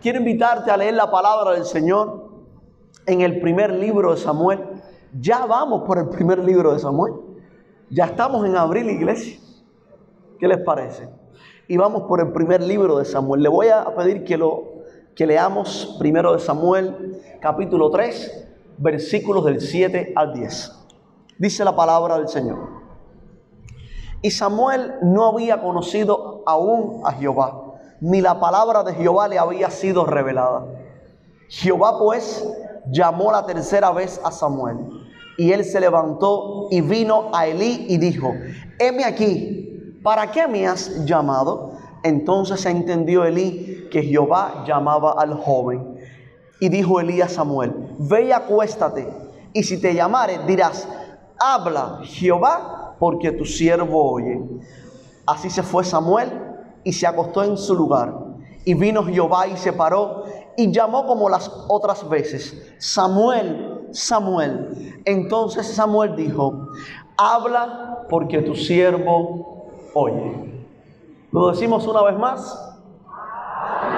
Quiero invitarte a leer la palabra del Señor en el primer libro de Samuel. Ya vamos por el primer libro de Samuel. Ya estamos en abril, iglesia. ¿Qué les parece? Y vamos por el primer libro de Samuel. Le voy a pedir que leamos primero de Samuel, capítulo 3, versículos del 7 al 10. Dice la palabra del Señor. Y Samuel no había conocido aún a Jehová, ni la palabra de Jehová le había sido revelada. Jehová pues llamó la tercera vez a Samuel, y él se levantó y vino a Elí y dijo: heme aquí, ¿para qué me has llamado? Entonces entendió Elí que Jehová llamaba al joven. Y dijo Elí a Samuel: ve y acuéstate, y si te llamare dirás: habla Jehová, porque tu siervo oye. Así se fue Samuel y se acostó en su lugar. Y vino Jehová y se paró y llamó como las otras veces: Samuel, Samuel. Entonces Samuel dijo: habla, porque tu siervo oye. Lo decimos una vez más: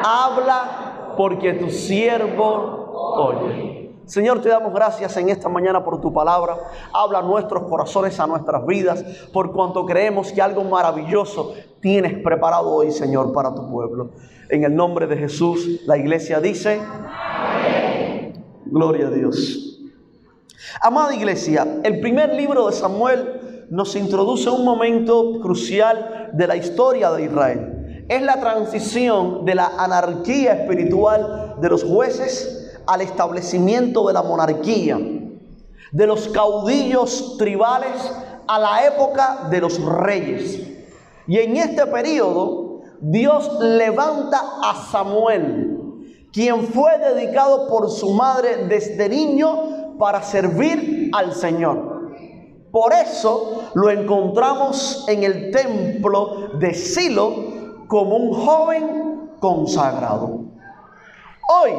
habla, porque tu siervo oye. Señor, te damos gracias en esta mañana por tu palabra. Habla a nuestros corazones, a nuestras vidas, por cuanto creemos que algo maravilloso tienes preparado hoy, Señor, para tu pueblo. En el nombre de Jesús, la iglesia dice: amén. Gloria a Dios. Amada iglesia, el primer libro de Samuel nos introduce un momento crucial de la historia de Israel. Es la transición de la anarquía espiritual de los jueces al establecimiento de la monarquía, de los caudillos tribales a la época de los reyes. Y en este periodo, Dios levanta a Samuel, quien fue dedicado por su madre desde niño para servir al Señor. Por eso lo encontramos en el templo de Silo como un joven consagrado. Hoy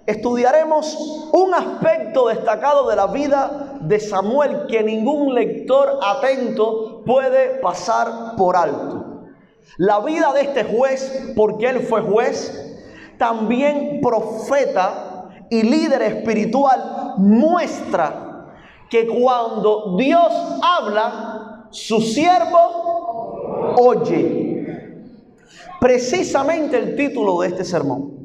estudiaremos un aspecto destacado de la vida de Samuel que ningún lector atento puede pasar por alto. La vida de este juez, porque él fue juez, también profeta y líder espiritual, muestra que cuando Dios habla, su siervo oye. Precisamente el título de este sermón.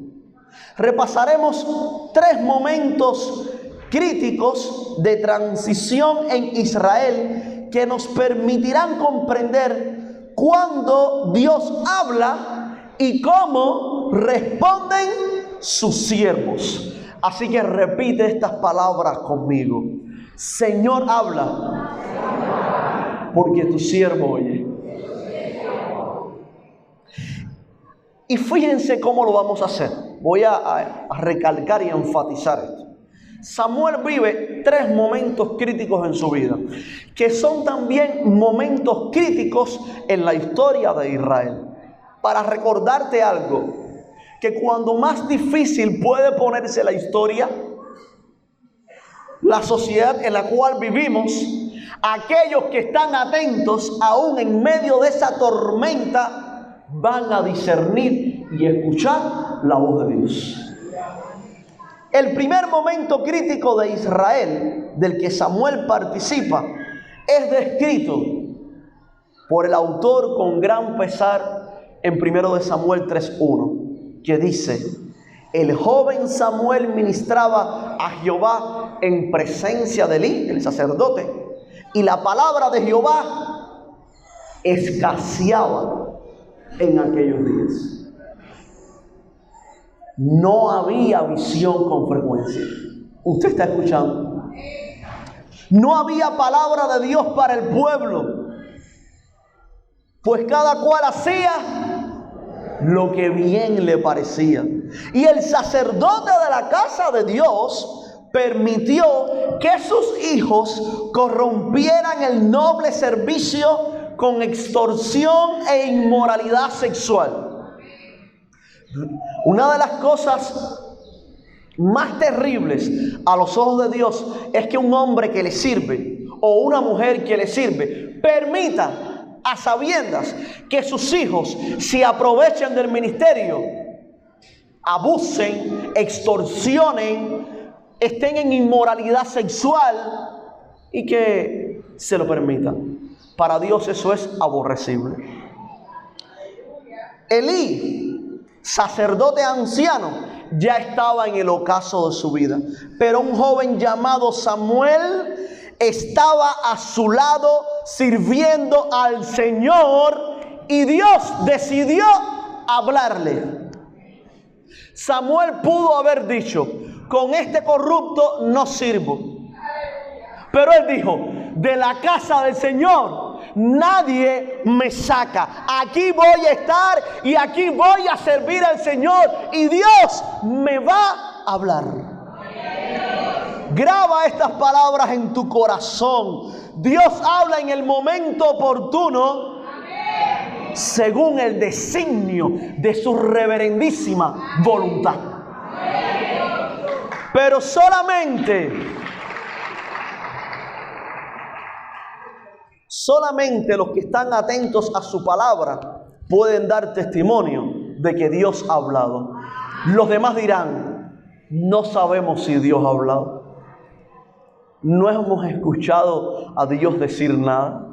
Repasaremos 3 momentos críticos de transición en Israel que nos permitirán comprender cuándo Dios habla y cómo responden sus siervos. Así que repite estas palabras conmigo: Señor, habla, porque tu siervo oye. Y fíjense cómo lo vamos a hacer. Voy a recalcar y enfatizar esto. Samuel vive 3 momentos críticos en su vida, que son también momentos críticos en la historia de Israel. Para recordarte algo, que cuando más difícil puede ponerse la historia, la sociedad en la cual vivimos, aquellos que están atentos aún en medio de esa tormenta, van a discernir y escuchar la voz de Dios. El primer momento crítico de Israel, del que Samuel participa, es descrito por el autor con gran pesar en 1 Samuel 3:1, que dice: el joven Samuel ministraba a Jehová en presencia de Elí, el sacerdote, y la palabra de Jehová escaseaba en aquellos días. No había visión con frecuencia. ¿Usted está escuchando? No había palabra de Dios para el pueblo, pues cada cual hacía lo que bien le parecía. Y el sacerdote de la casa de Dios permitió que sus hijos corrompieran el noble servicio con extorsión e inmoralidad sexual. Una de las cosas más terribles a los ojos de Dios es que un hombre que le sirve o una mujer que le sirve permita a sabiendas que sus hijos se aprovechen del ministerio abusen, extorsionen, estén en inmoralidad sexual y que se lo permitan. Para Dios eso es aborrecible. Elí, sacerdote anciano, ya estaba en el ocaso de su vida, pero un joven llamado Samuel estaba a su lado sirviendo al Señor y Dios decidió hablarle. Samuel pudo haber dicho: con este corrupto no sirvo. Pero él dijo: de la casa del Señor nadie me saca. Aquí voy a estar y aquí voy a servir al Señor y Dios me va a hablar. Graba estas palabras en tu corazón. Dios habla en el momento oportuno, según el designio de su reverendísima voluntad. Pero solamente los que están atentos a su palabra pueden dar testimonio de que Dios ha hablado. Los demás dirán: no sabemos si Dios ha hablado. No hemos escuchado a Dios decir nada.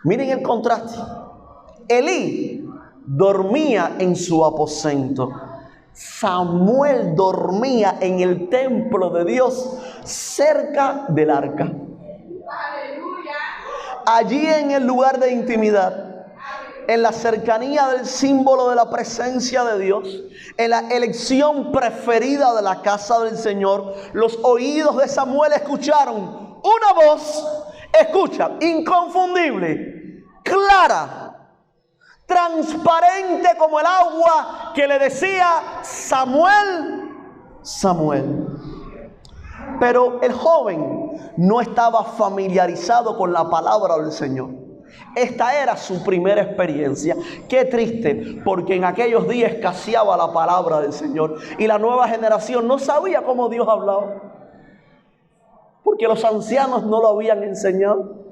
Miren el contraste. Elí dormía en su aposento. Samuel dormía en el templo de Dios, cerca del arca. Allí en el lugar de intimidad, en la cercanía del símbolo de la presencia de Dios, en la elección preferida de la casa del Señor, los oídos de Samuel escucharon una voz, escucha, inconfundible, clara, transparente como el agua, que le decía: Samuel, Samuel. Pero el joven no estaba familiarizado con la palabra del Señor. Esta era su primera experiencia. Qué triste, porque en aquellos días escaseaba la palabra del Señor y la nueva generación no sabía cómo Dios hablaba, porque los ancianos no lo habían enseñado.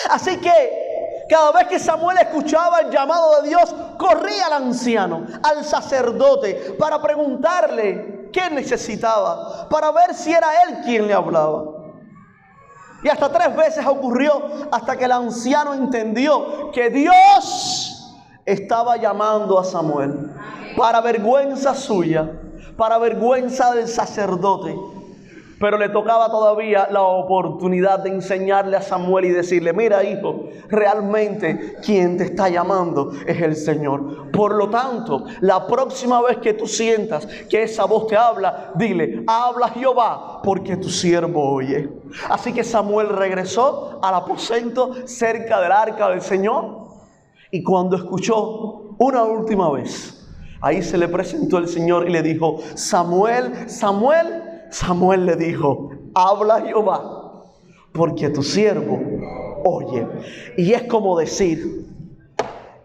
Así que cada vez que Samuel escuchaba el llamado de Dios, corría al anciano, al sacerdote, para preguntarle qué necesitaba, para ver si era él quien le hablaba. Y hasta 3 veces ocurrió hasta que el anciano entendió que Dios estaba llamando a Samuel, para vergüenza suya, para vergüenza del sacerdote. Pero le tocaba todavía la oportunidad de enseñarle a Samuel y decirle: mira, hijo, realmente quien te está llamando es el Señor. Por lo tanto, la próxima vez que tú sientas que esa voz te habla, dile: habla Jehová, porque tu siervo oye. Así que Samuel regresó al aposento cerca del arca del Señor, y cuando escuchó una última vez, ahí se le presentó el Señor y le dijo: Samuel, Samuel. Samuel le dijo: habla Jehová, porque tu siervo oye. Y es como decir: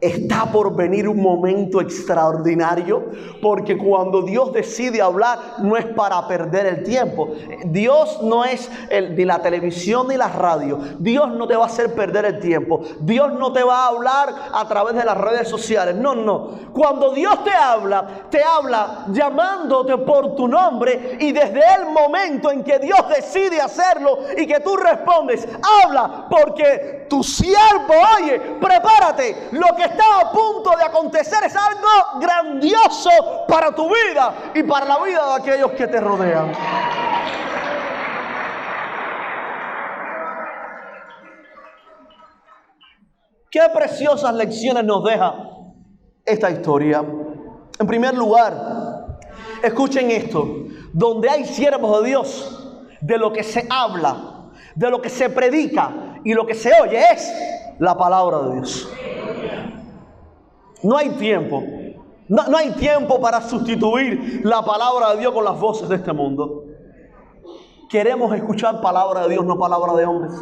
está por venir un momento extraordinario, porque cuando Dios decide hablar no es para perder el tiempo. Dios no es ni la televisión ni la radio. Dios no te va a hacer perder el tiempo. Dios no te va a hablar a través de las redes sociales. No, no. Cuando Dios te habla llamándote por tu nombre, y desde el momento en que Dios decide hacerlo y que tú respondes: habla, porque tu siervo oye. Prepárate, lo que está a punto de acontecer es algo grandioso para tu vida y para la vida de aquellos que te rodean. Qué preciosas lecciones nos deja esta historia. En primer lugar, escuchen esto: donde hay siervos de Dios, de lo que se habla, de lo que se predica y lo que se oye es la palabra de Dios. No hay tiempo. No hay tiempo para sustituir la palabra de Dios con las voces de este mundo. Queremos escuchar palabra de Dios, no palabra de hombres.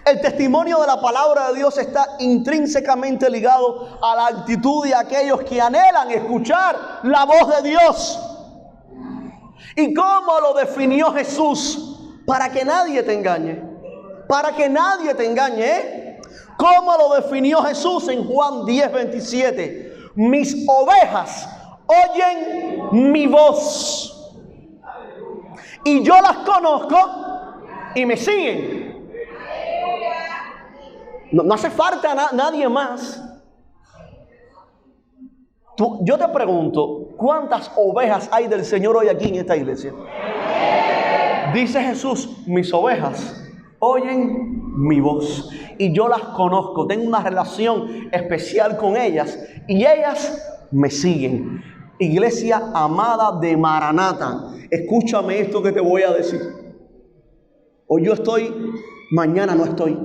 El testimonio de la palabra de Dios está intrínsecamente ligado a la actitud de aquellos que anhelan escuchar la voz de Dios. ¿Y cómo lo definió Jesús? Para que nadie te engañe. Para que nadie te engañe, ¿eh? ¿Cómo lo definió Jesús en Juan 10:27? Mis ovejas oyen mi voz y yo las conozco y me siguen. No hace falta nadie más. Yo te pregunto, ¿cuántas ovejas hay del Señor hoy aquí en esta iglesia? Dice Jesús, mis ovejas oyen mi voz y yo las conozco, tengo una relación especial con ellas y ellas me siguen. Iglesia amada de Maranata, escúchame esto que te voy a decir. Hoy yo estoy, mañana no estoy.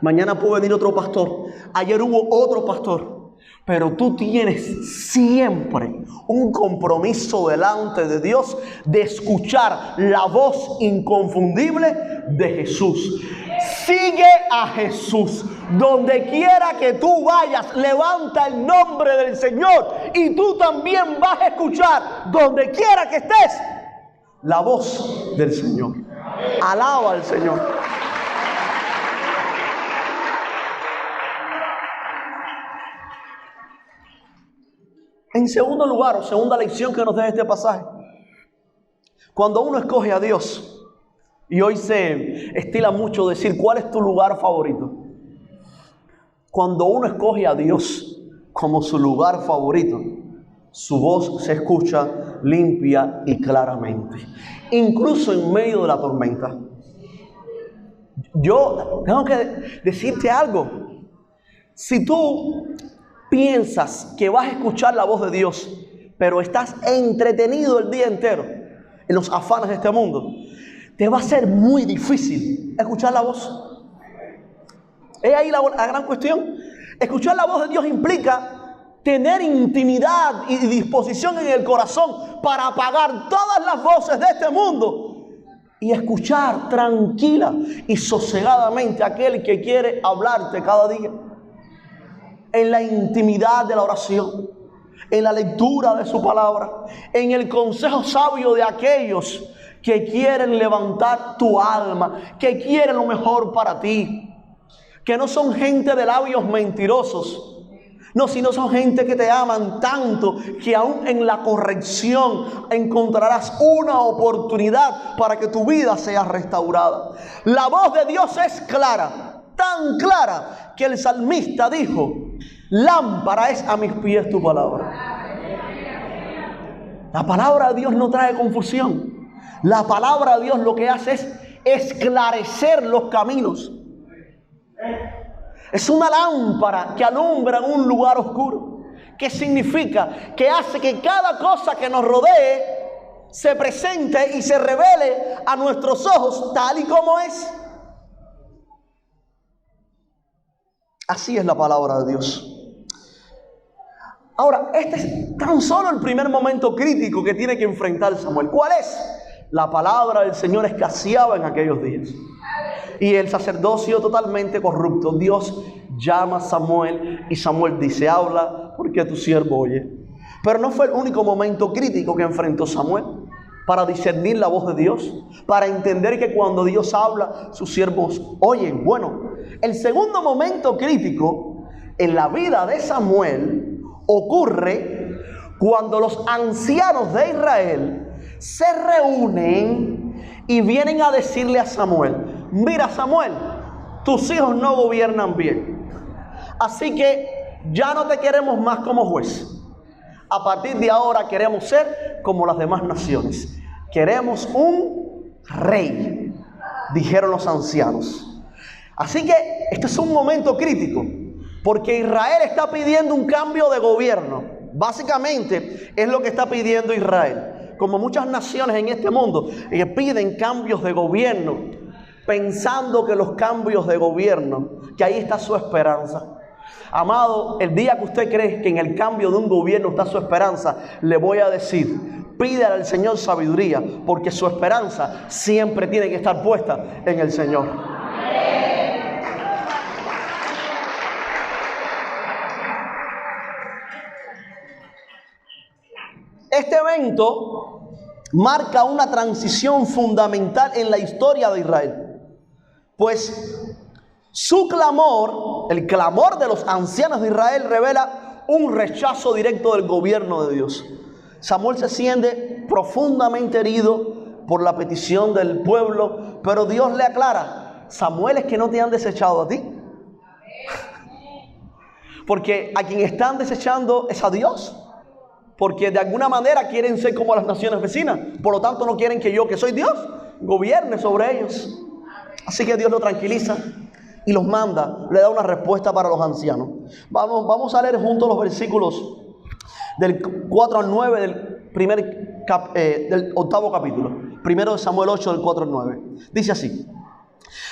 Mañana puede venir otro pastor. Ayer hubo otro pastor. Pero tú tienes siempre un compromiso delante de Dios de escuchar la voz inconfundible de Jesús. Sigue a Jesús. Donde quiera que tú vayas, levanta el nombre del Señor. Y tú también vas a escuchar, donde quiera que estés, la voz del Señor. Alaba al Señor. En segundo lugar, o segunda lección que nos deja este pasaje, cuando uno escoge a Dios, y hoy se estila mucho decir, ¿cuál es tu lugar favorito? Cuando uno escoge a Dios como su lugar favorito, su voz se escucha limpia y claramente, incluso en medio de la tormenta. Yo tengo que decirte algo. Si tú piensas que vas a escuchar la voz de Dios, pero estás entretenido el día entero en los afanes de este mundo, te va a ser muy difícil escuchar la voz. Es ahí la gran cuestión. Escuchar la voz de Dios implica tener intimidad y disposición en el corazón para apagar todas las voces de este mundo y escuchar tranquila y sosegadamente a aquel que quiere hablarte cada día. En la intimidad de la oración, en la lectura de su palabra, en el consejo sabio de aquellos que quieren levantar tu alma, que quieren lo mejor para ti, que no son gente de labios mentirosos, no, sino son gente que te aman tanto que aún en la corrección encontrarás una oportunidad para que tu vida sea restaurada. La voz de Dios es clara, tan clara que el salmista dijo, lámpara es a mis pies tu palabra. La palabra de Dios no trae confusión. La palabra de Dios lo que hace es esclarecer los caminos. Es una lámpara que alumbra en un lugar oscuro. ¿Qué significa? Que hace que cada cosa que nos rodee se presente y se revele a nuestros ojos tal y como es. Así es la palabra de Dios. Ahora, este es tan solo el primer momento crítico que tiene que enfrentar Samuel. ¿Cuál es? La palabra del Señor escaseaba en aquellos días. Y el sacerdocio totalmente corrupto. Dios llama a Samuel y Samuel dice, habla porque tu siervo oye. Pero no fue el único momento crítico que enfrentó Samuel para discernir la voz de Dios, para entender que cuando Dios habla, sus siervos oyen. Bueno, el segundo momento crítico en la vida de Samuel ocurre cuando los ancianos de Israel se reúnen y vienen a decirle a Samuel, mira Samuel, tus hijos no gobiernan bien, así que ya no te queremos más como juez. A partir de ahora queremos ser como las demás naciones. Queremos un rey, dijeron los ancianos. Así que este es un momento crítico, porque Israel está pidiendo un cambio de gobierno. Básicamente es lo que está pidiendo Israel. Como muchas naciones en este mundo piden cambios de gobierno, pensando que los cambios de gobierno, que ahí está su esperanza. Amado, el día que usted cree que en el cambio de un gobierno está su esperanza, le voy a decir, pídale al Señor sabiduría, porque su esperanza siempre tiene que estar puesta en el Señor. Este evento marca una transición fundamental en la historia de Israel, pues su clamor el clamor de los ancianos de Israel revela un rechazo directo del gobierno de Dios. Samuel se siente profundamente herido por la petición del pueblo, pero Dios le aclara: Samuel, es que no te han desechado a ti, porque a quien están desechando es a Dios, porque de alguna manera quieren ser como las naciones vecinas, por lo tanto no quieren que yo, que soy Dios, gobierne sobre ellos. Así que Dios lo tranquiliza y los manda, le da una respuesta para los ancianos. Vamos a leer juntos los versículos del 4 al 9 del octavo capítulo. Primero de Samuel 8, del 4 al 9. Dice así: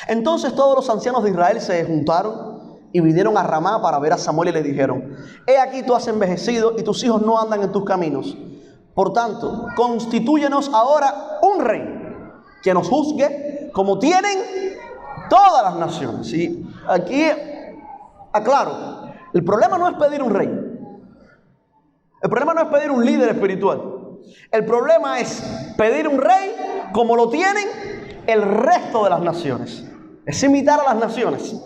Entonces todos los ancianos de Israel se juntaron y vinieron a Ramá para ver a Samuel y le dijeron: He aquí tú has envejecido y tus hijos no andan en tus caminos. Por tanto, constitúyenos ahora un rey que nos juzgue como tienen todas las naciones. Y aquí aclaro, el problema no es pedir un rey. El problema no es pedir un líder espiritual. El problema es pedir un rey como lo tienen el resto de las naciones. Es imitar a las naciones.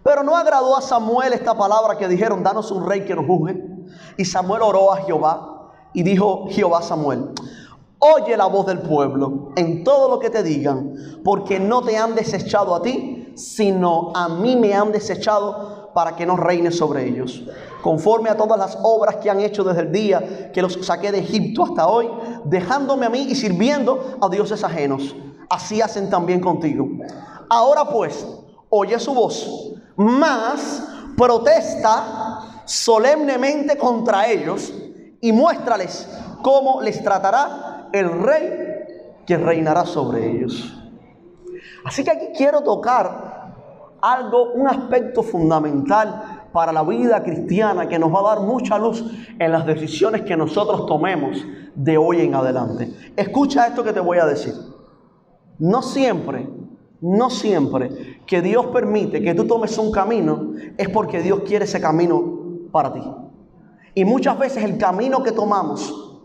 Pero no agradó a Samuel esta palabra que dijeron: danos un rey que nos juzgue. Y Samuel oró a Jehová y dijo Jehová a Samuel: oye la voz del pueblo en todo lo que te digan, porque no te han desechado a ti, sino a mí me han desechado para que no reines sobre ellos, conforme a todas las obras que han hecho desde el día que los saqué de Egipto hasta hoy, dejándome a mí y sirviendo a dioses ajenos. Así hacen también contigo. Ahora pues, oye su voz, mas protesta solemnemente contra ellos y muéstrales cómo les tratará el rey que reinará sobre ellos. Así que aquí quiero tocar un aspecto fundamental para la vida cristiana que nos va a dar mucha luz en las decisiones que nosotros tomemos de hoy en adelante. Escucha esto que te voy a decir. No siempre que Dios permite que tú tomes un camino es porque Dios quiere ese camino para ti. Y muchas veces el camino que tomamos,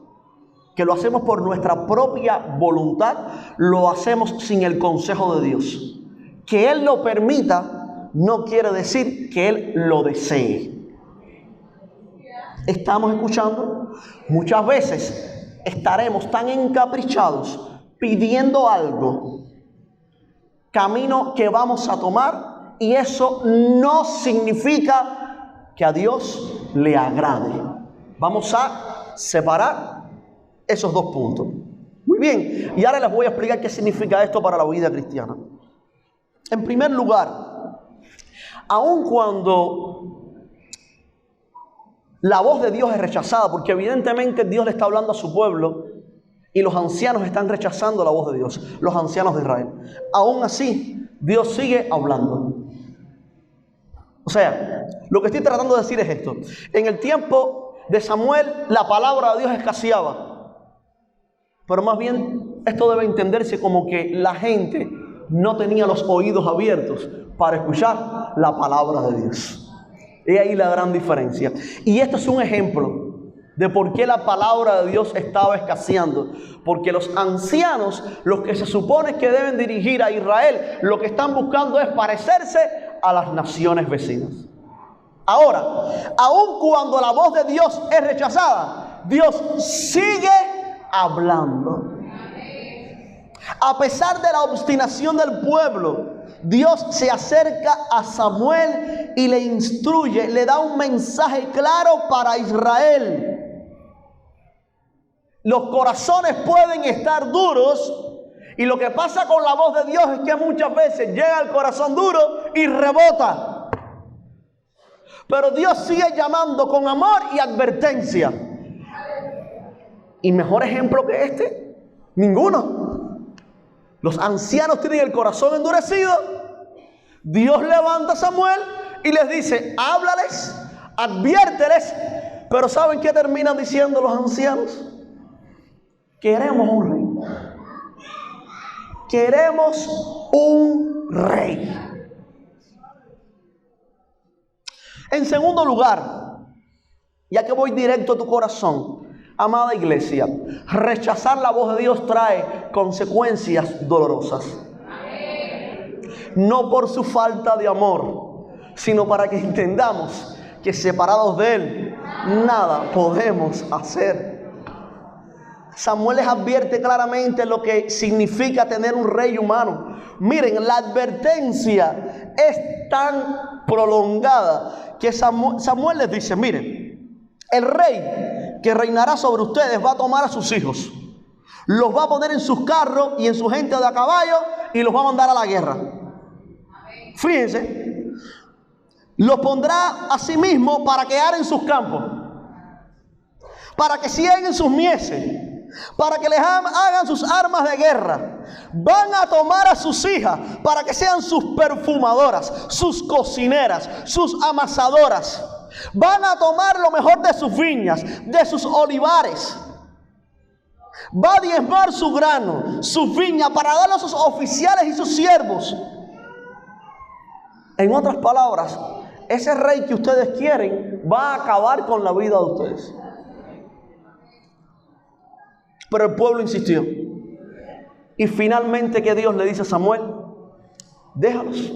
que lo hacemos por nuestra propia voluntad, lo hacemos sin el consejo de Dios. Que Él lo permita no quiere decir que Él lo desee. ¿Estamos escuchando? Muchas veces estaremos tan encaprichados pidiendo algo, camino que vamos a tomar, y eso no significa que a Dios le agrade. Vamos a separar esos dos puntos. Muy bien, y ahora les voy a explicar qué significa esto para la vida cristiana. En primer lugar, aun cuando la voz de Dios es rechazada, porque evidentemente Dios le está hablando a su pueblo y los ancianos están rechazando la voz de Dios, los ancianos de Israel, aún así Dios sigue hablando. O sea, lo que estoy tratando de decir es esto: en el tiempo de Samuel la palabra de Dios escaseaba, pero más bien esto debe entenderse como que la gente no tenía los oídos abiertos para escuchar la palabra de Dios. He ahí la gran diferencia. Y esto es un ejemplo de por qué la palabra de Dios estaba escaseando. Porque los ancianos, los que se supone que deben dirigir a Israel, lo que están buscando es parecerse a las naciones vecinas. Ahora, aun cuando la voz de Dios es rechazada, Dios sigue hablando. A pesar de la obstinación del pueblo, Dios se acerca a Samuel y le instruye, le da un mensaje claro para Israel. Los corazones pueden estar duros, y lo que pasa con la voz de Dios es que muchas veces llega al corazón duro y rebota. Pero Dios sigue llamando con amor y advertencia. ¿Y mejor ejemplo que este? Ninguno. Los ancianos tienen el corazón endurecido. Dios levanta a Samuel y les dice: háblales, adviérteles. Pero ¿saben qué terminan diciendo los ancianos? Queremos un rey. Queremos un rey. En segundo lugar, ya que voy directo a tu corazón, amada iglesia, rechazar la voz de Dios trae consecuencias dolorosas. No por su falta de amor, sino para que entendamos que separados de Él, nada podemos hacer. Samuel les advierte claramente lo que significa tener un rey humano. Miren, la advertencia es tan prolongada que Samuel les dice, miren, el rey que reinará sobre ustedes va a tomar a sus hijos, los va a poner en sus carros y en su gente de a caballo y los va a mandar a la guerra. Fíjense, los pondrá a sí mismo para quedar en sus campos, para que sieguen sus mieses, para que les hagan sus armas de guerra. Van a tomar a sus hijas para que sean sus perfumadoras, sus cocineras, sus amasadoras. Van a tomar lo mejor de sus viñas, de sus olivares. Va a diezmar su grano, su viña, para darlo a sus oficiales y sus siervos. En otras palabras, ese rey que ustedes quieren va a acabar con la vida de ustedes. Pero el pueblo insistió. Y finalmente, ¿qué Dios le dice a Samuel? Déjalos.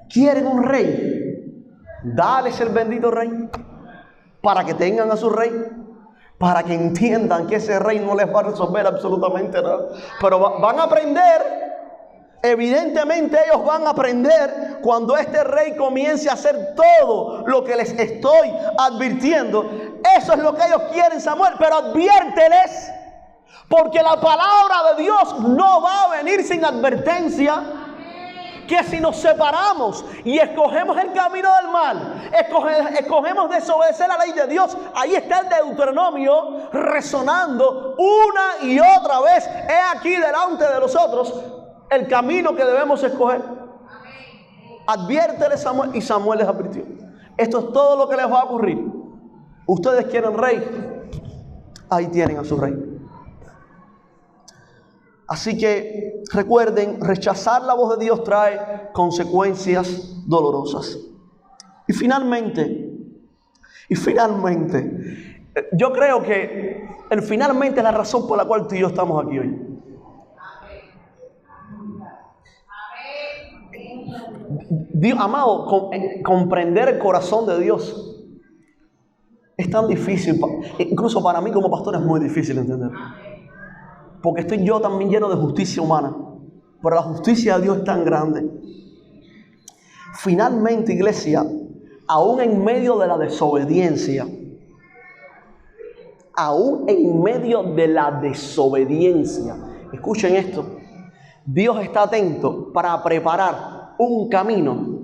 ¿Quieren un rey? Dales el bendito rey, para que tengan a su rey, para que entiendan que ese rey no les va a resolver absolutamente nada. Pero van a aprender. Evidentemente ellos van a aprender cuando este rey comience a hacer todo lo que les estoy advirtiendo. Eso es lo que ellos quieren, Samuel, pero adviérteles, porque la palabra de Dios no va a venir sin advertencia. Que si nos separamos y escogemos el camino del mal, escogemos desobedecer la ley de Dios, ahí está el Deuteronomio resonando una y otra vez. He aquí delante de nosotros el camino que debemos escoger. Adviértele Samuel, y Samuel les advirtió. Esto es todo lo que les va a ocurrir. Ustedes quieren rey, ahí tienen a su rey. Así que recuerden, rechazar la voz de Dios trae consecuencias dolorosas. Y finalmente, yo creo que finalmente es la razón por la cual tú y yo estamos aquí hoy. Dios, amado, comprender el corazón de Dios es tan difícil, incluso para mí como pastor es muy difícil entender. Porque estoy yo también lleno de justicia humana, pero la justicia de Dios es tan grande. Finalmente, iglesia, aún en medio de la desobediencia, escuchen esto, Dios está atento para preparar un camino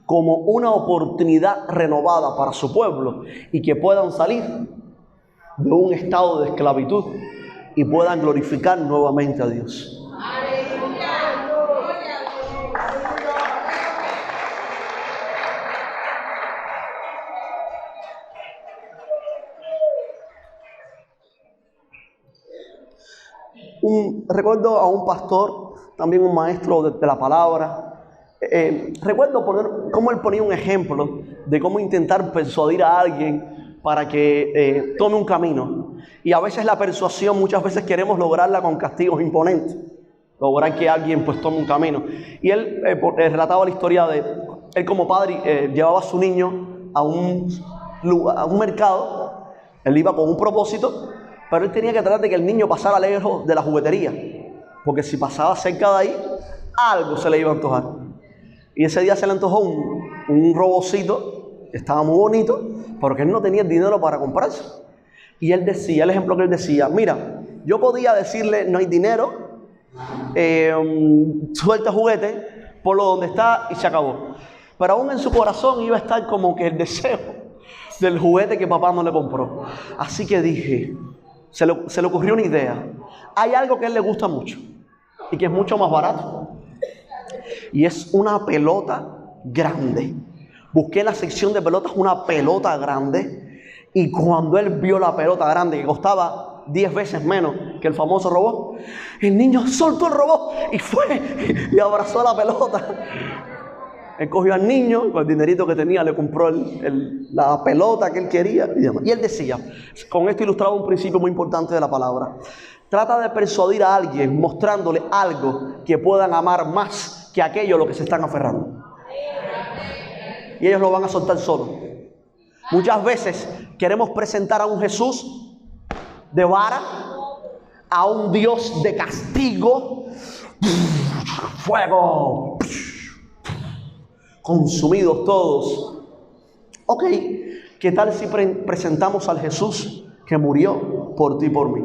como una oportunidad renovada para su pueblo y que puedan salir de un estado de esclavitud y puedan glorificar nuevamente a Dios. Recuerdo a un pastor, también un maestro de la palabra. Recuerdo cómo él ponía un ejemplo de cómo intentar persuadir a alguien para que tome un camino. Y a veces la persuasión, muchas veces queremos lograrla con castigos imponentes, lograr que alguien pues tome un camino. Y él relataba la historia de él como padre, llevaba a su niño a un mercado. Él iba con un propósito, pero él tenía que tratar de que el niño pasara lejos de la juguetería, porque si pasaba cerca de ahí, algo se le iba a antojar. Y ese día se le antojó un robocito, estaba muy bonito, pero que él no tenía el dinero para comprarse. Y él decía, el ejemplo que él decía, mira, yo podía decirle, no hay dinero, suelta juguete, ponlo donde está y se acabó. Pero aún en su corazón iba a estar como que el deseo del juguete que papá no le compró. Así que dije, se le ocurrió una idea. Hay algo que a él le gusta mucho y que es mucho más barato. Y es una pelota grande. Busqué en la sección de pelotas una pelota grande. Y cuando él vio la pelota grande, que costaba 10 veces menos que el famoso robot, el niño soltó el robot y fue y abrazó la pelota. Él cogió al niño, con el dinerito que tenía, le compró la pelota que él quería. Y él decía, con esto ilustraba un principio muy importante de la palabra. Trata de persuadir a alguien mostrándole algo que puedan amar más que aquello a lo que se están aferrando. Y ellos lo van a soltar solo. Muchas veces queremos presentar a un Jesús de vara, a un Dios de castigo, fuego, consumidos todos. Ok, ¿qué tal si presentamos al Jesús que murió por ti y por mí?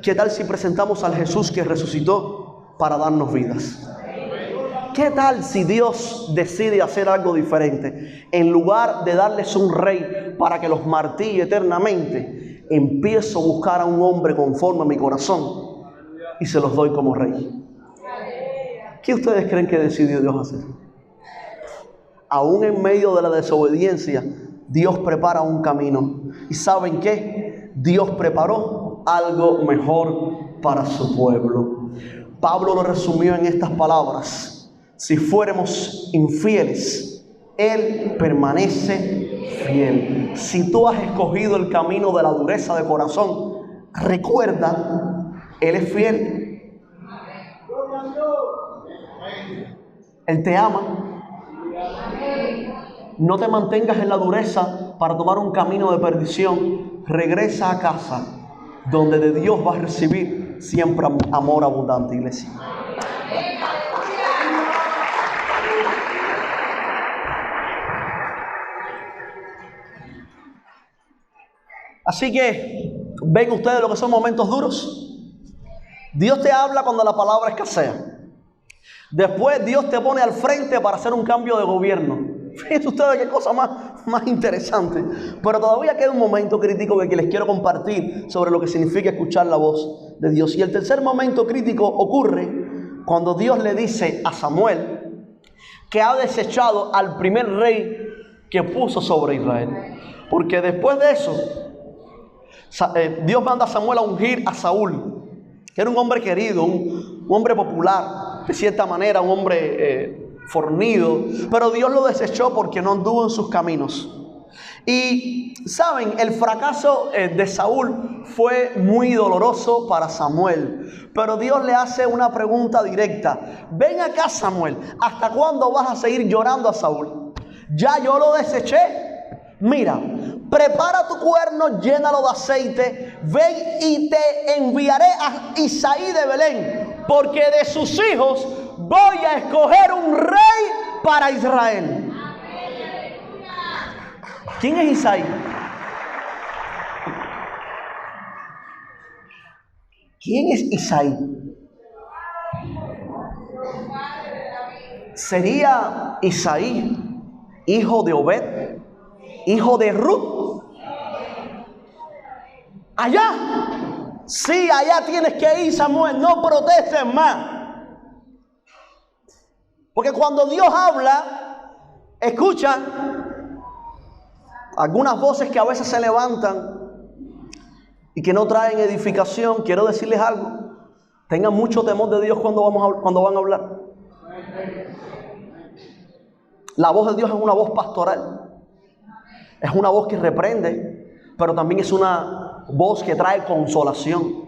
¿Qué tal si presentamos al Jesús que resucitó para darnos vidas? ¿Qué tal si Dios decide hacer algo diferente? En lugar de darles un rey para que los martille eternamente, empiezo a buscar a un hombre conforme a mi corazón y se los doy como rey. ¿Qué ustedes creen que decidió Dios hacer? Aún en medio de la desobediencia, Dios prepara un camino. ¿Y saben qué? Dios preparó algo mejor para su pueblo. Pablo lo resumió en estas palabras: si fuéramos infieles, Él permanece fiel. Si tú has escogido el camino de la dureza de corazón, recuerda, Él es fiel. Él te ama. No te mantengas en la dureza para tomar un camino de perdición. Regresa a casa, donde de Dios vas a recibir siempre amor abundante, iglesia. Así que, ¿ven ustedes lo que son momentos duros? Dios te habla cuando la palabra escasea. Después Dios te pone al frente para hacer un cambio de gobierno. Fíjense ustedes qué cosa más interesante. Pero todavía queda un momento crítico que les quiero compartir sobre lo que significa escuchar la voz de Dios. Y el tercer momento crítico ocurre cuando Dios le dice a Samuel que ha desechado al primer rey que puso sobre Israel. Porque después de eso, Dios manda a Samuel a ungir a Saúl, que era un hombre querido, un hombre popular, de cierta manera, un hombre fornido, pero Dios lo desechó porque no anduvo en sus caminos. Y saben, el fracaso de Saúl fue muy doloroso para Samuel, pero Dios le hace una pregunta directa: ven acá, Samuel, ¿hasta cuándo vas a seguir llorando a Saúl? Ya yo lo deseché. Mira, prepara tu cuerno, llénalo de aceite, ven y te enviaré a Isaí de Belén, porque de sus hijos voy a escoger un rey para Israel. ¿Quién es Isaí? ¿Quién es Isaí? ¿Sería Isaí hijo de Obed, hijo de Ruth? Allá. Sí, allá tienes que ir, Samuel. No protestes más. Porque cuando Dios habla, escucha algunas voces que a veces se levantan y que no traen edificación. Quiero decirles algo: tengan mucho temor de Dios cuando van a hablar. La voz de Dios es una voz pastoral. Es una voz que reprende, pero también es una voz que trae consolación.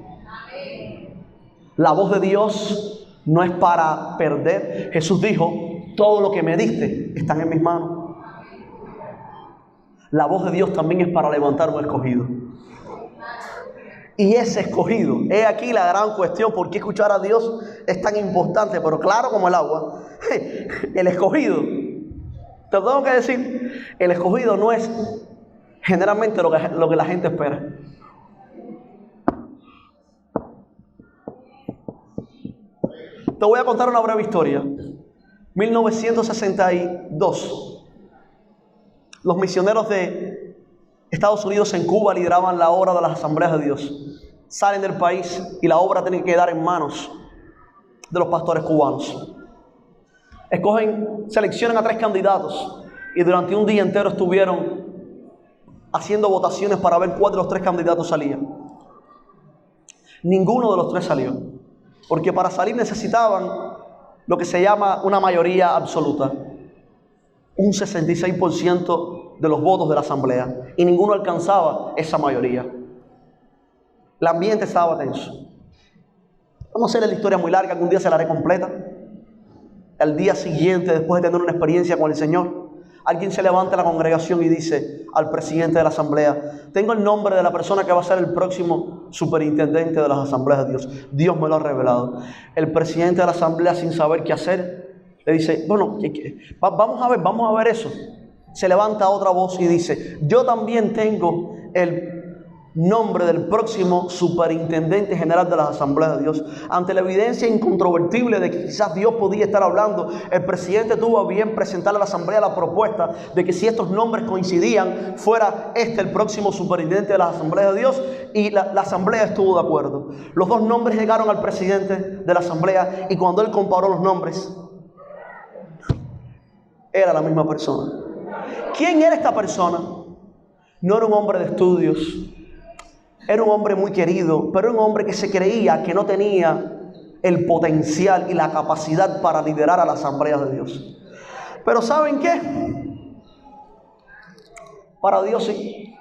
La voz de Dios no es para perder. Jesús dijo: todo lo que me diste están en mis manos. La voz de Dios también es para levantar un escogido. Y ese escogido, he aquí la gran cuestión: ¿por qué escuchar a Dios es tan importante? Pero claro como el agua, el escogido, te lo tengo que decir, el escogido no es generalmente lo que la gente espera. Te voy a contar una breve historia. 1962. Los misioneros de Estados Unidos en Cuba lideraban la obra de las asambleas de Dios. Salen del país y la obra tiene que quedar en manos de los pastores cubanos. Seleccionan a 3 candidatos y durante un día entero estuvieron haciendo votaciones para ver cuál de los 3 candidatos salía. Ninguno de los 3 salió, porque para salir necesitaban lo que se llama una mayoría absoluta, un 66% de los votos de la asamblea, y ninguno alcanzaba esa mayoría. El ambiente estaba tenso. Vamos a hacer la historia muy larga, algún día se la haré completa. al día siguiente, después de tener una experiencia con el Señor, alguien se levanta en la congregación y dice al presidente de la asamblea: tengo el nombre de la persona que va a ser el próximo superintendente de las asambleas de Dios. Dios me lo ha revelado. El presidente de la asamblea, sin saber qué hacer, le dice: bueno, vamos a ver eso. Se levanta otra voz y dice: yo también tengo el nombre del próximo superintendente general de las asambleas de Dios. Ante la evidencia incontrovertible de que quizás Dios podía estar hablando, el presidente tuvo a bien presentarle a la asamblea la propuesta de que si estos nombres coincidían, fuera el próximo superintendente de las asambleas de Dios, y la asamblea estuvo de acuerdo. Los dos nombres llegaron al presidente de la asamblea, y cuando él comparó los nombres, era la misma persona. ¿Quién era esta persona? No era un hombre de estudios, era un hombre muy querido, pero era un hombre que se creía que no tenía el potencial y la capacidad para liderar a la asamblea de Dios. Pero ¿saben qué? Para Dios sí.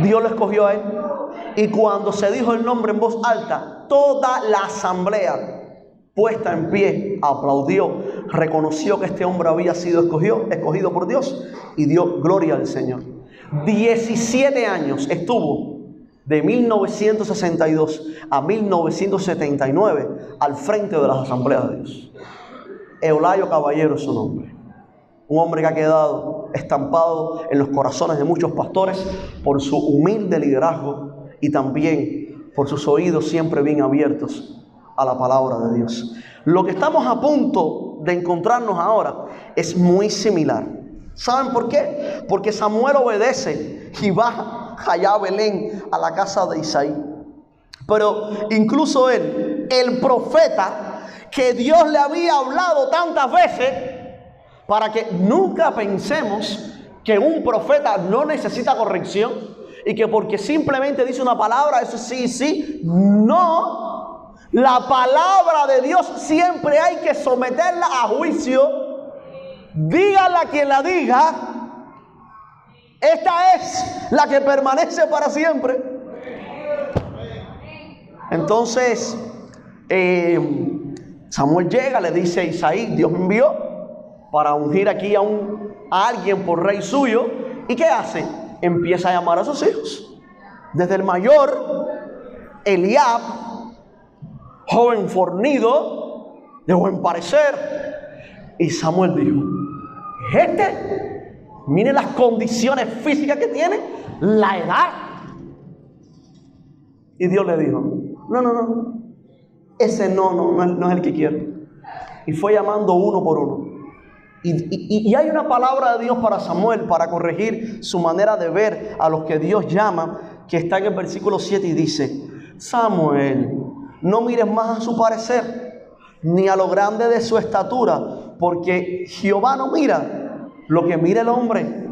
Dios lo escogió a él. Y cuando se dijo el nombre en voz alta, toda la asamblea, puesta en pie, aplaudió, reconoció que este hombre había sido escogido por Dios, y dio gloria al Señor. 17 años estuvo, de 1962 a 1979, al frente de las asambleas de Dios. Eulayo Caballero es su nombre. Un hombre que ha quedado estampado en los corazones de muchos pastores por su humilde liderazgo y también por sus oídos siempre bien abiertos a la palabra de Dios. Lo que estamos a punto de encontrarnos ahora es muy similar. ¿Saben por qué? Porque Samuel obedece y va allá a Belén, a la casa de Isaí. Pero incluso él, el profeta que Dios le había hablado tantas veces, para que nunca pensemos que un profeta no necesita corrección y que porque simplemente dice una palabra, eso sí, no. La palabra de Dios siempre hay que someterla a juicio. Dígala quien la diga, esta es la que permanece para siempre. Entonces, Samuel llega, le dice a Isaí: Dios me envió para ungir aquí a alguien por rey suyo. ¿Y qué hace? Empieza a llamar a sus hijos. Desde el mayor, Eliab, joven fornido, de buen parecer. Y Samuel dijo: mire las condiciones físicas que tiene, la edad. Y Dios le dijo: no, ese no es el que quiero. Y fue llamando uno por uno. Y hay una palabra de Dios para Samuel, para corregir su manera de ver a los que Dios llama, que está en el versículo 7 y dice: Samuel, no mires más a su parecer, ni a lo grande de su estatura, porque Jehová no mira lo que mira el hombre.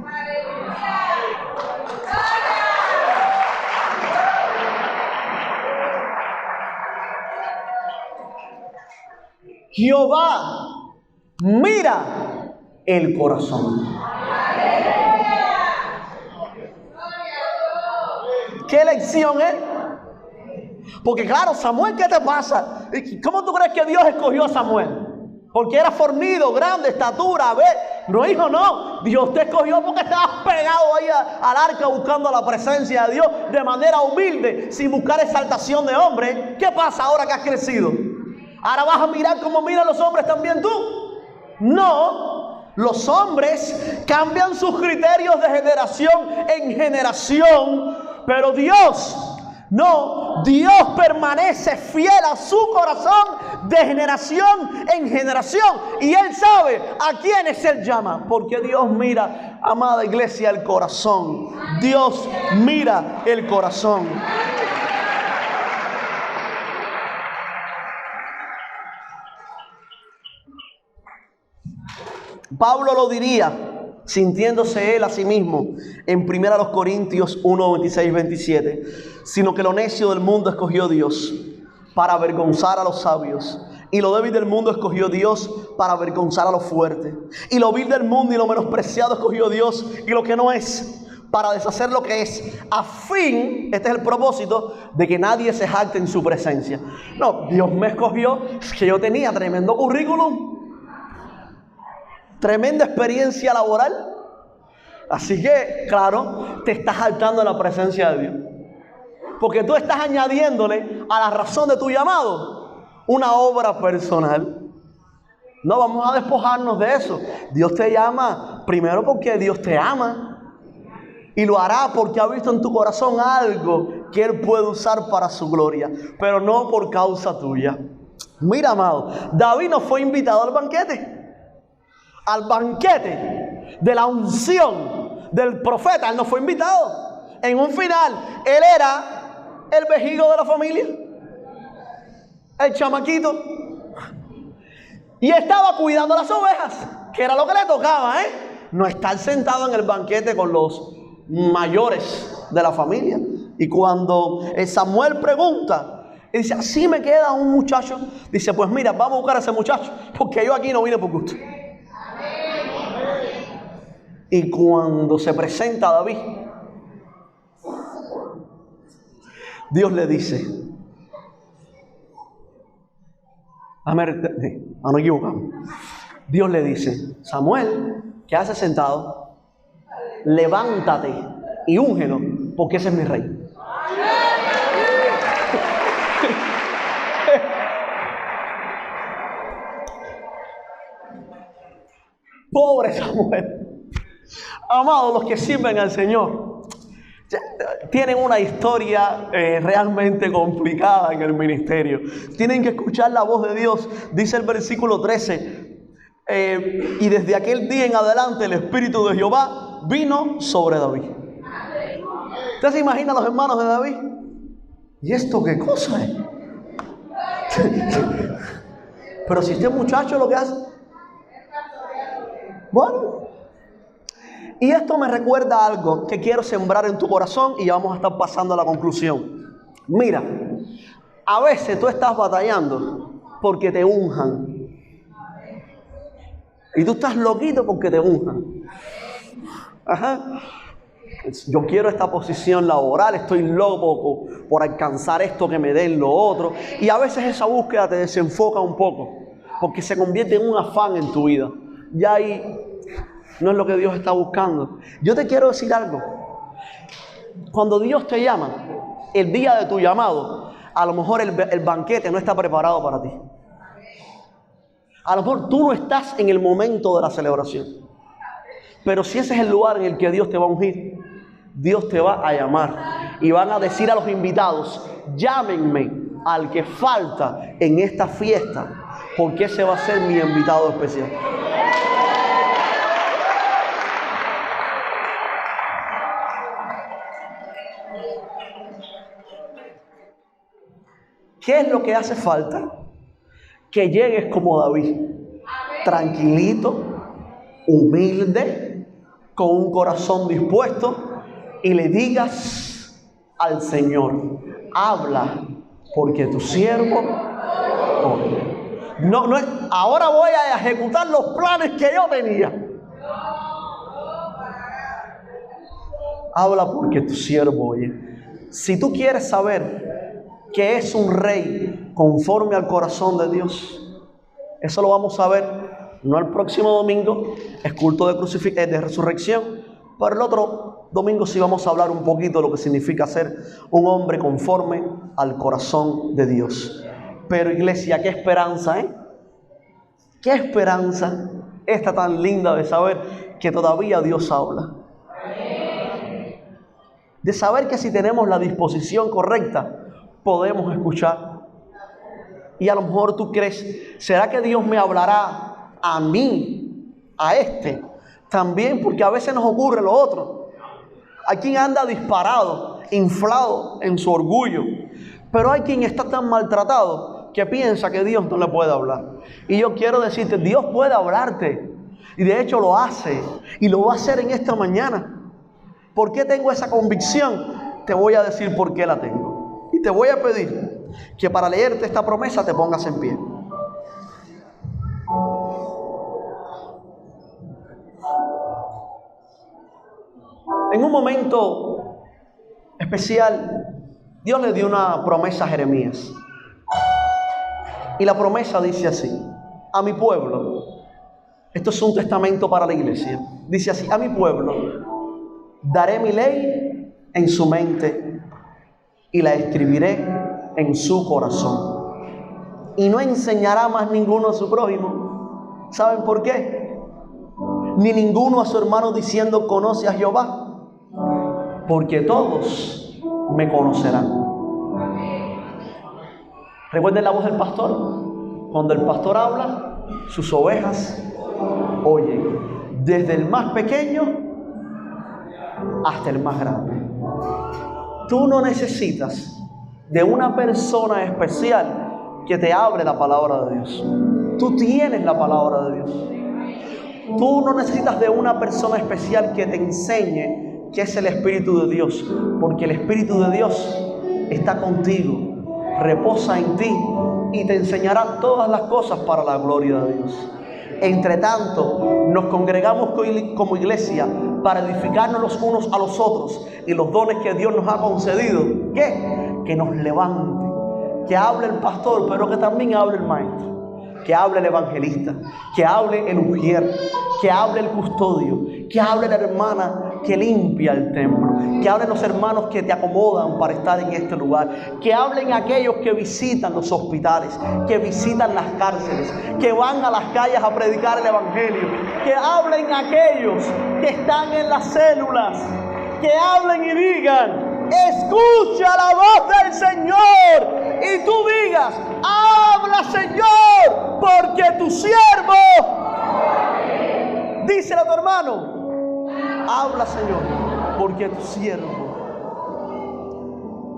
Jehová mira el corazón. ¿Qué lección es? Porque claro, Samuel, ¿qué te pasa? ¿Cómo tú crees que Dios escogió a Samuel? Porque era fornido, grande, estatura, no, hijo, no. Dios te escogió porque estabas pegado ahí al arca buscando la presencia de Dios de manera humilde, sin buscar exaltación de hombre. ¿Qué pasa ahora que has crecido? ¿Ahora vas a mirar como miran los hombres también tú? No. Los hombres cambian sus criterios de generación en generación, pero Dios no. Dios permanece fiel a su corazón de generación en generación, y Él sabe a quiénes Él llama, porque Dios mira, amada iglesia, el corazón. Dios mira el corazón. Pablo lo diría, sintiéndose él a sí mismo, en 1 Corintios 1, 26, 27, sino que lo necio del mundo escogió Dios para avergonzar a los sabios, y lo débil del mundo escogió Dios para avergonzar a los fuertes, y lo vil del mundo y lo menospreciado escogió Dios, y lo que no es, para deshacer lo que es, a fin, este es el propósito, de que nadie se jacte en su presencia. No, Dios me escogió, es que yo tenía tremendo currículum, tremenda experiencia laboral. Así que, claro, te estás jactando en la presencia de Dios. Porque tú estás añadiéndole a la razón de tu llamado una obra personal. No, vamos a despojarnos de eso. Dios te llama primero porque Dios te ama. Y lo hará porque ha visto en tu corazón algo que Él puede usar para su gloria. Pero no por causa tuya. Mira, amado, David no fue invitado al banquete. Al banquete de la unción del profeta. Él no fue invitado. En un final, él era el vejigo de la familia. El chamaquito. Y estaba cuidando las ovejas, que era lo que le tocaba, no estar sentado en el banquete con los mayores de la familia. Y cuando Samuel pregunta, y dice, así me queda un muchacho, dice, pues mira, vamos a buscar a ese muchacho, porque yo aquí no vine por gusto. Y cuando se presenta David, Dios le dice, no equivocamos. Dios le dice, Samuel, ¿qué haces sentado? Levántate y úngelo, porque ese es mi rey. Pobre Samuel. Amados, los que sirven al Señor tienen una historia realmente complicada en el ministerio. Tienen que escuchar la voz de Dios. Dice el versículo 13, y desde aquel día en adelante el Espíritu de Jehová vino sobre David. ¿Usted se imagina a los hermanos de David? ¿Y esto qué cosa es? Pero si este muchacho lo que hace... Bueno... Y esto me recuerda algo que quiero sembrar en tu corazón y ya vamos a estar pasando a la conclusión. Mira, a veces tú estás batallando porque te unjan. Y tú estás loquito porque te unjan. Ajá. Yo quiero esta posición laboral, estoy loco por alcanzar esto, que me den lo otro. Y a veces esa búsqueda te desenfoca un poco porque se convierte en un afán en tu vida. Ya ahí... no es lo que Dios está buscando. Yo te quiero decir algo. Cuando Dios te llama, el día de tu llamado, a lo mejor el banquete no está preparado para ti. A lo mejor tú no estás en el momento de la celebración. Pero si ese es el lugar en el que Dios te va a ungir, Dios te va a llamar. Y van a decir a los invitados, llámenme al que falta en esta fiesta, porque ese va a ser mi invitado especial. ¿Qué es lo que hace falta? Que llegues como David, tranquilito, humilde, con un corazón dispuesto y le digas al Señor, habla, porque tu siervo oye. No, ahora voy a ejecutar los planes que yo tenía. Habla porque tu siervo oye. Si tú quieres saber que es un rey conforme al corazón de Dios, eso lo vamos a ver, no el próximo domingo, es culto de resurrección, pero el otro domingo sí vamos a hablar un poquito de lo que significa ser un hombre conforme al corazón de Dios. Pero iglesia, qué esperanza, qué esperanza esta tan linda de saber que todavía Dios habla. De saber que si tenemos la disposición correcta, podemos escuchar. Y a lo mejor tú crees, ¿será que Dios me hablará a mí, a este? También, porque a veces nos ocurre lo otro. Hay quien anda disparado, inflado en su orgullo, pero hay quien está tan maltratado que piensa que Dios no le puede hablar. Y yo quiero decirte, Dios puede hablarte, y de hecho lo hace, y lo va a hacer en esta mañana. ¿Por qué tengo esa convicción? Te voy a decir por qué la tengo. Y te voy a pedir que para leerte esta promesa te pongas en pie. En un momento especial, Dios le dio una promesa a Jeremías. Y la promesa dice así: a mi pueblo, esto es un testamento para la iglesia, dice así: a mi pueblo daré mi ley en su mente y la escribiré en su corazón. Y no enseñará más ninguno a su prójimo. ¿Saben por qué? Ni ninguno a su hermano diciendo: conoce a Jehová, porque todos me conocerán. Recuerden la voz del pastor. Cuando el pastor habla, sus ovejas oyen, desde el más pequeño hasta el más grande. Tú no necesitas de una persona especial que te hable la palabra de Dios. Tú tienes la palabra de Dios. Tú no necesitas de una persona especial que te enseñe qué es el Espíritu de Dios, porque el Espíritu de Dios está contigo, reposa en ti y te enseñará todas las cosas para la gloria de Dios. Entre tanto, nos congregamos como iglesia para edificarnos los unos a los otros y los dones que Dios nos ha concedido, ¿qué? Que nos levante, que hable el pastor, pero que también hable el maestro, que hable el evangelista, que hable el ujier, que hable el custodio, que hable la hermana que limpia el templo, que hablen los hermanos que te acomodan para estar en este lugar, que hablen aquellos que visitan los hospitales, que visitan las cárceles, que van a las calles a predicar el evangelio, que hablen aquellos que están en las células, que hablen y digan: escucha la voz del Señor, y tú digas: habla, Señor, porque tu siervo, díselo a tu hermano, habla, Señor, porque tu siervo.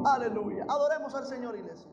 Aleluya. Adoremos al Señor, iglesia.